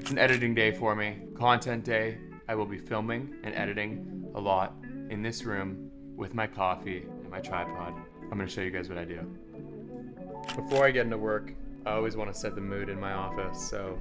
It's an editing day for me, content day. I will be filming and editing a lot in this room with my coffee and my tripod. I'm gonna show you guys what I do. Before I get into work, I always want to set the mood in my office, so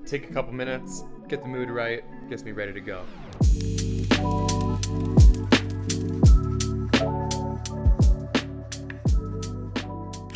take a couple minutes, get the mood right, gets me ready to go.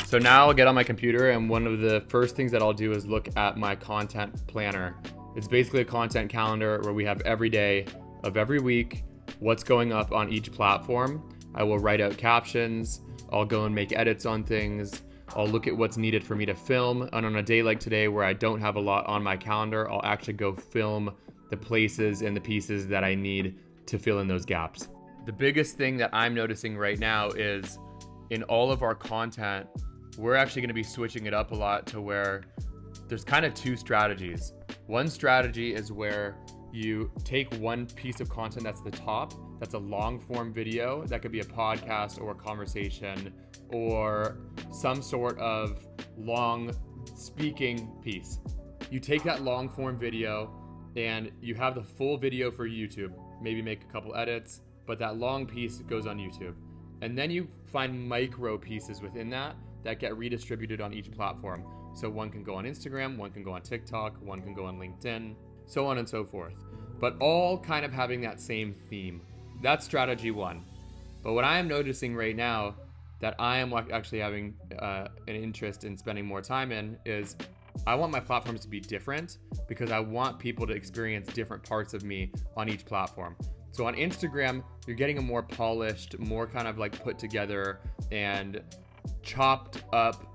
So now I'll get on my computer, and one of the first things that I'll do is look at my content planner. It's basically a content calendar where we have every day of every week, what's going up on each platform. I will write out captions, I'll go and make edits on things, I'll look at what's needed for me to film, and on a day like today where I don't have a lot on my calendar, I'll actually go film the places and the pieces that I need to fill in those gaps. The biggest thing that I'm noticing right now is in all of our content, we're actually going to be switching it up a lot to where there's kind of two strategies. One strategy is where you take one piece of content that's the top, that's a long form video, that could be a podcast or a conversation or some sort of long speaking piece. You take that long form video and you have the full video for YouTube, maybe make a couple edits, but that long piece goes on YouTube. And then you find micro pieces within that get redistributed on each platform. So one can go on Instagram, one can go on TikTok, one can go on LinkedIn, so on and so forth. But all kind of having that same theme. That's strategy one. But what I am noticing right now that I am actually having an interest in spending more time in is I want my platforms to be different because I want people to experience different parts of me on each platform. So on Instagram, you're getting a more polished, more kind of like put together and chopped up,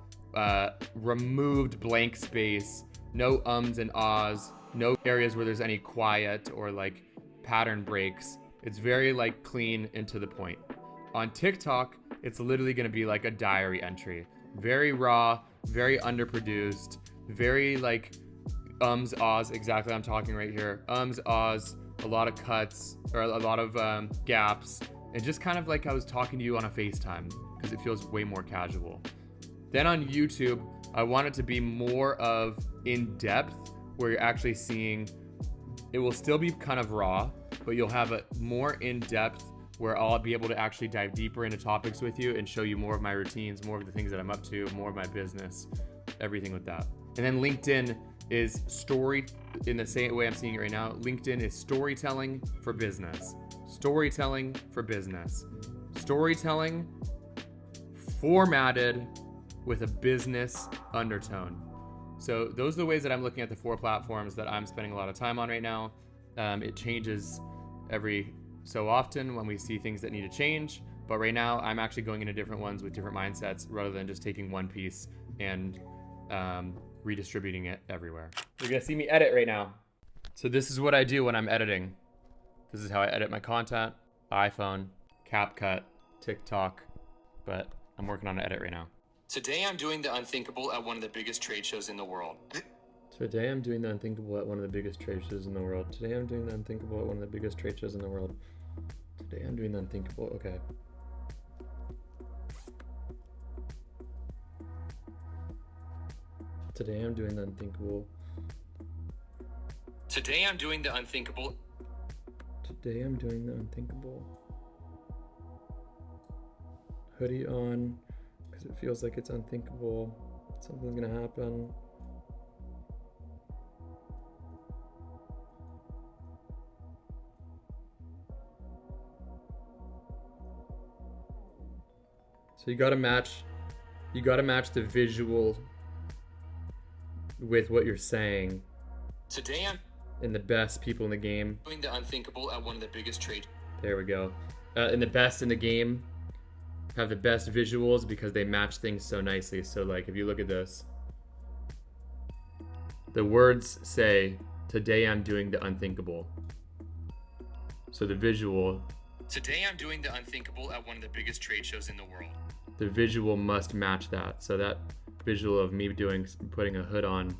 removed blank space, no ums and ahs, no areas where there's any quiet or like pattern breaks. It's very like clean and to the point. On TikTok, it's literally going to be like a diary entry. Very raw, very underproduced, very like ums, ahs, exactly I'm talking right here. Ums, ahs, a lot of cuts or a lot of gaps, and just kind of like I was talking to you on a FaceTime because it feels way more casual. Then on YouTube, I want it to be more of in-depth where you're actually seeing, it will still be kind of raw, but you'll have a more in-depth where I'll be able to actually dive deeper into topics with you and show you more of my routines, more of the things that I'm up to, more of my business, everything with that. And then LinkedIn is story, in the same way I'm seeing it right now, LinkedIn is storytelling for business. Storytelling for business. Storytelling formatted with a business undertone. So those are the ways that I'm looking at the four platforms that I'm spending a lot of time on right now. It changes every so often when we see things that need to change, but right now I'm actually going into different ones with different mindsets rather than just taking one piece and redistributing it everywhere. You're gonna see me edit right now. So this is what I do when I'm editing. This is how I edit my content: iPhone, CapCut, TikTok, but I'm working on an edit right now. Today I'm doing the unthinkable at one of the biggest trade shows in the world. Today I'm doing the unthinkable at one of the biggest trade shows in the world. Today I'm doing the unthinkable at one of the biggest trade shows in the world. Today I'm doing the unthinkable, okay. Today I'm doing the unthinkable. Today I'm doing the unthinkable. Today I'm doing the unthinkable. Hoodie on, because it feels like it's unthinkable. Something's gonna happen. So you gotta match the visual with what you're saying. Today I'm and the best people in the game. Doing the unthinkable at one of the biggest trade. There we go. And the best in the game have the best visuals because they match things so nicely. So like if you look at this, the words say, today I'm doing the unthinkable. So the visual, today I'm doing the unthinkable at one of the biggest trade shows in the world. The visual must match that. So that visual of me putting a hood on.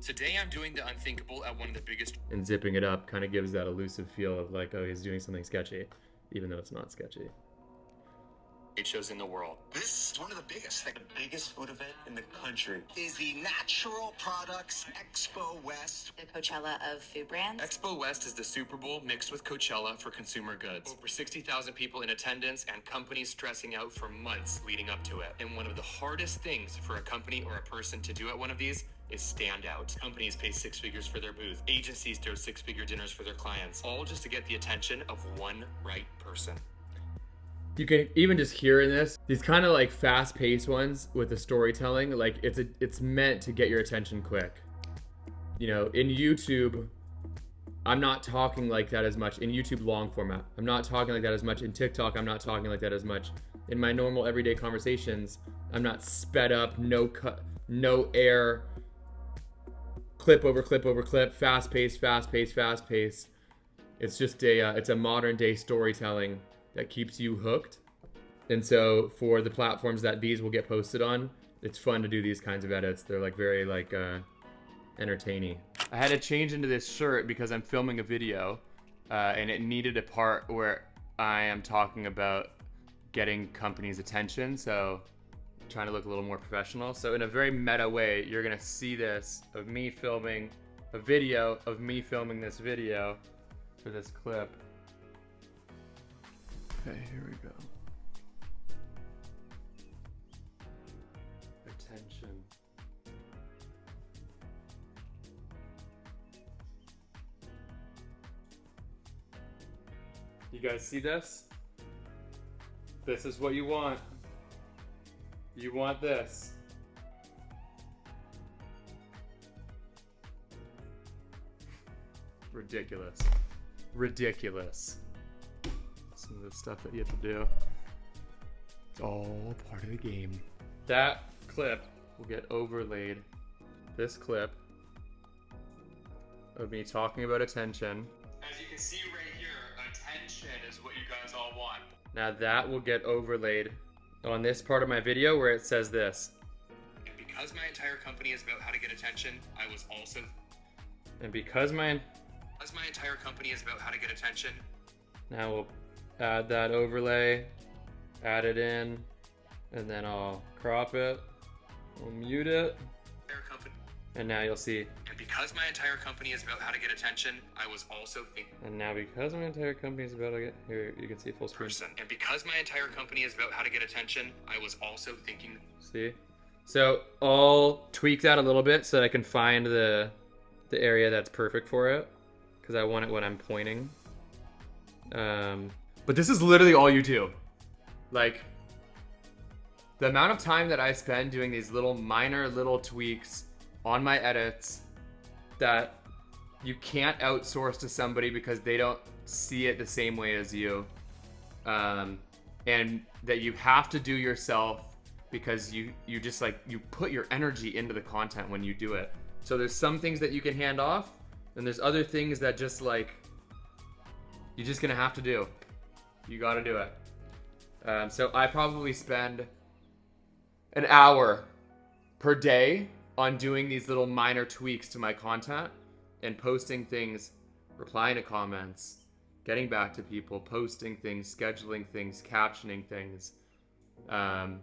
Today I'm doing the unthinkable at one of the biggest, and zipping it up kind of gives that elusive feel of like, oh, he's doing something sketchy, even though it's not sketchy. trade shows in the world. This is one of the biggest food event in the country is the Natural Products Expo West. The Coachella of food brands. Expo West is the Super Bowl mixed with Coachella for consumer goods. Over 60,000 people in attendance and companies stressing out for months leading up to it. And one of the hardest things for a company or a person to do at one of these is stand out. Companies pay 6 figures for their booth. Agencies throw 6-figure dinners for their clients, all just to get the attention of one right person. You can even just hear in this, these kind of like fast-paced ones with the storytelling, like it's meant to get your attention quick. You know, in YouTube, I'm not talking like that as much. In YouTube long format, I'm not talking like that as much. In TikTok, I'm not talking like that as much. In my normal everyday conversations, I'm not sped up, no cut, no air, clip over clip over clip, fast-paced, fast-paced, fast-paced. It's just it's a modern day storytelling that keeps you hooked. And so for the platforms that these will get posted on, it's fun to do these kinds of edits. They're like very like entertaining. I had to change into this shirt because I'm filming a video and it needed a part where I am talking about getting companies' attention. So I'm trying to look a little more professional. So in a very meta way, you're gonna see this of me filming a video of me filming this video for this clip. Okay, here we go. Attention. You guys see this? This is what you want. You want this. Ridiculous. Ridiculous. Some of the stuff that you have to do. It's all part of the game. That clip will get overlaid. This clip of me talking about attention. As you can see right here, attention is what you guys all want. Now that will get overlaid on this part of my video where it says this. And because my entire company is about how to get attention, I was also... And because my entire company is about how to get attention. Now we'll add that overlay, add it in, and then I'll crop it, I'll mute it, and now you'll see. And because my entire company is about how to get attention, I was also thinking. And now because my entire company is about to get, here you can see full screen. And because my entire company is about how to get attention, I was also thinking. See? So I'll tweak that a little bit so that I can find the area that's perfect for it, because I want it when I'm pointing. But this is literally all you do. Like, the amount of time that I spend doing these little minor little tweaks on my edits that you can't outsource to somebody because they don't see it the same way as you. And that you have to do yourself because you just like, you put your energy into the content when you do it. So there's some things that you can hand off, and there's other things that just like, you're just gonna have to do. You gotta do it. So I probably spend an hour per day on doing these little minor tweaks to my content and posting things, replying to comments, getting back to people, posting things, scheduling things, captioning things. And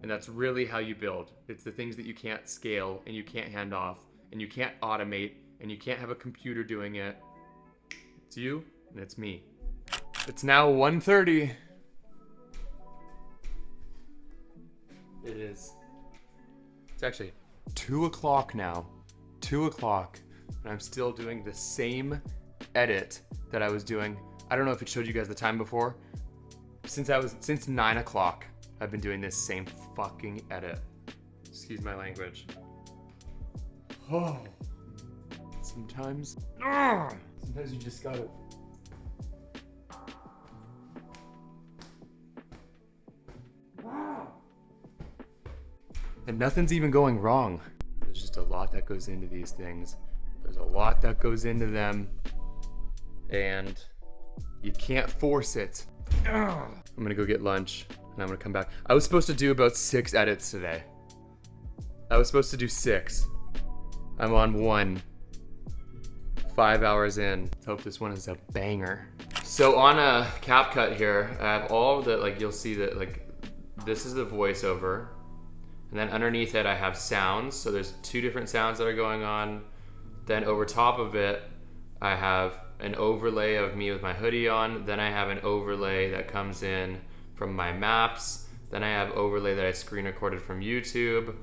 that's really how you build. It's the things that you can't scale and you can't hand off and you can't automate and you can't have a computer doing it. It's you and it's me. It's now 1:30. It is. It's actually 2 o'clock now. 2 o'clock. And I'm still doing the same edit that I was doing. I don't know if it showed you guys the time before. Since 9 o'clock, I've been doing this same fucking edit. Excuse my language. Oh. Sometimes you just gotta. And nothing's even going wrong. There's just a lot that goes into these things. There's a lot that goes into them. And you can't force it. I'm gonna go get lunch and I'm gonna come back. I was supposed to do about 6 edits today. I was supposed to do 6. I'm on 1. 5 hours in. Let's hope this one is a banger. So on a CapCut here, I have all the, like, you'll see that, like, this is the voiceover. And then underneath it, I have sounds. So there's 2 different sounds that are going on. Then over top of it, I have an overlay of me with my hoodie on. Then I have an overlay that comes in from my maps. Then I have overlay that I screen recorded from YouTube.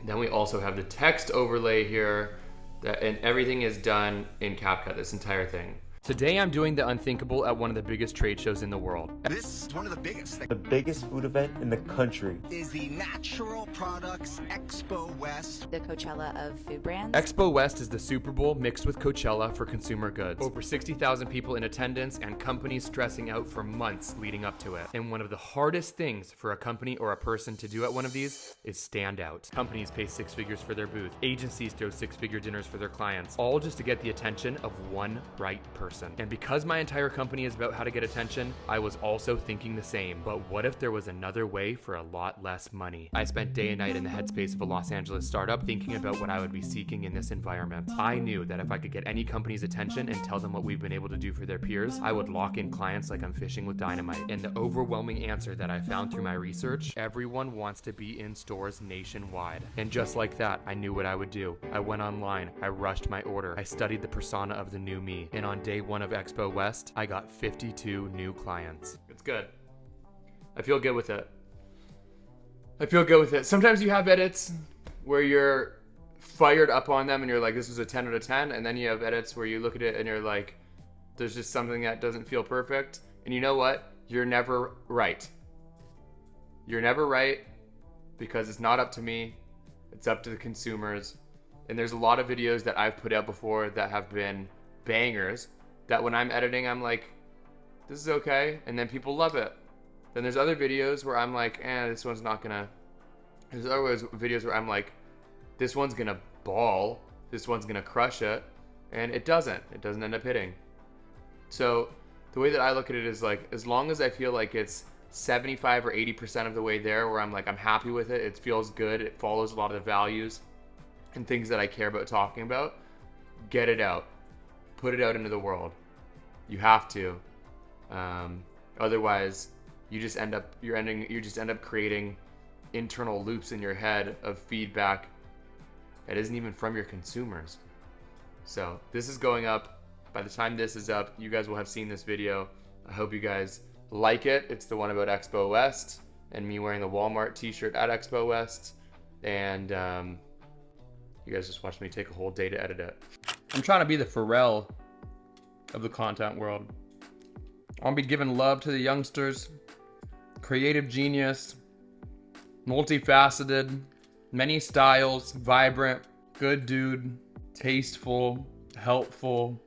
Then we also have the text overlay here, and everything is done in CapCut, this entire thing. Today I'm doing the unthinkable at one of the biggest trade shows in the world. This is one of the biggest. The biggest food event in the country Is the Natural Products Expo West. The Coachella of food brands. Expo West is the Super Bowl mixed with Coachella for consumer goods. Over 60,000 people in attendance and companies stressing out for months leading up to it. And one of the hardest things for a company or a person to do at one of these is stand out. Companies pay 6 figures for their booth. Agencies throw 6-figure dinners for their clients, all just to get the attention of one right person. And because my entire company is about how to get attention, I was also thinking the same. But what if there was another way for a lot less money? I spent day and night in the headspace of a Los Angeles startup thinking about what I would be seeking in this environment. I knew that if I could get any company's attention and tell them what we've been able to do for their peers, I would lock in clients like I'm fishing with dynamite. And the overwhelming answer that I found through my research, everyone wants to be in stores nationwide. And just like that, I knew what I would do. I went online, I rushed my order, I studied the persona of the new me, and on day 1 of Expo West, I got 52 new clients. It's good. I feel good with it. Sometimes you have edits where you're fired up on them and you're like, this was a 10 out of 10. And then you have edits where you look at it and you're like, there's just something that doesn't feel perfect. And you know what? You're never right. You're never right because it's not up to me. It's up to the consumers. And there's a lot of videos that I've put out before that have been bangers that when I'm editing, I'm like, this is okay. And then people love it. Then there's other videos where I'm like, this one's not gonna. There's other videos where I'm like, this one's gonna ball. This one's gonna crush it. And it doesn't. It doesn't end up hitting. So the way that I look at it is like, as long as I feel like it's 75 or 80% of the way there where I'm like, I'm happy with it. It feels good. It follows a lot of the values and things that I care about talking about. Get it out. Put it out into the world. You have to. Otherwise, you just end up creating internal loops in your head of feedback that isn't even from your consumers. So this is going up. By the time this is up, you guys will have seen this video. I hope you guys like it. It's the one about Expo West and me wearing the Walmart t-shirt at Expo West. And you guys just watched me take a whole day to edit it. I'm trying to be the Pharrell of the content world. I'll be giving love to the youngsters, creative genius, multifaceted, many styles, vibrant, good dude, tasteful, helpful,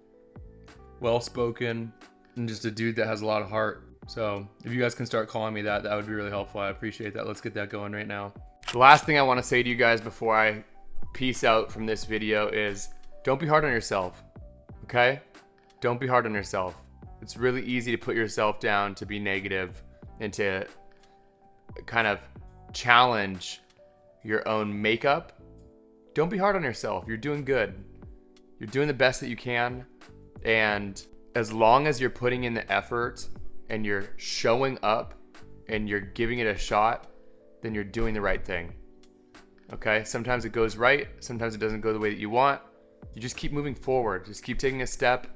well-spoken, and just a dude that has a lot of heart. So if you guys can start calling me that, that would be really helpful. I appreciate that. Let's get that going right now. The last thing I want to say to you guys before I peace out from this video is don't be hard on yourself, okay? Don't be hard on yourself. It's really easy to put yourself down, to be negative, and to kind of challenge your own makeup. Don't be hard on yourself. You're doing good. You're doing the best that you can. And as long as you're putting in the effort and you're showing up and you're giving it a shot, then you're doing the right thing. Okay? Sometimes it goes right. Sometimes it doesn't go the way that you want. You just keep moving forward. Just keep taking a step.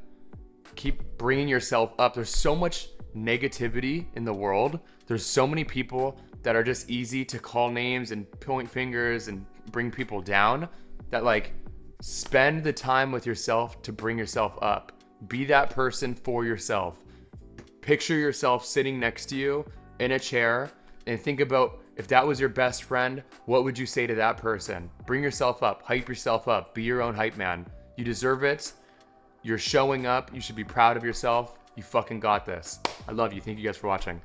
Keep bringing yourself up. There's so much negativity in the world. There's so many people that are just easy to call names and point fingers and bring people down, that like, spend the time with yourself to bring yourself up. Be that person for yourself. Picture yourself sitting next to you in a chair and think about, if that was your best friend, what would you say to that person? Bring yourself up, hype yourself up, be your own hype man. You deserve it. You're showing up. You should be proud of yourself. You fucking got this. I love you. Thank you guys for watching.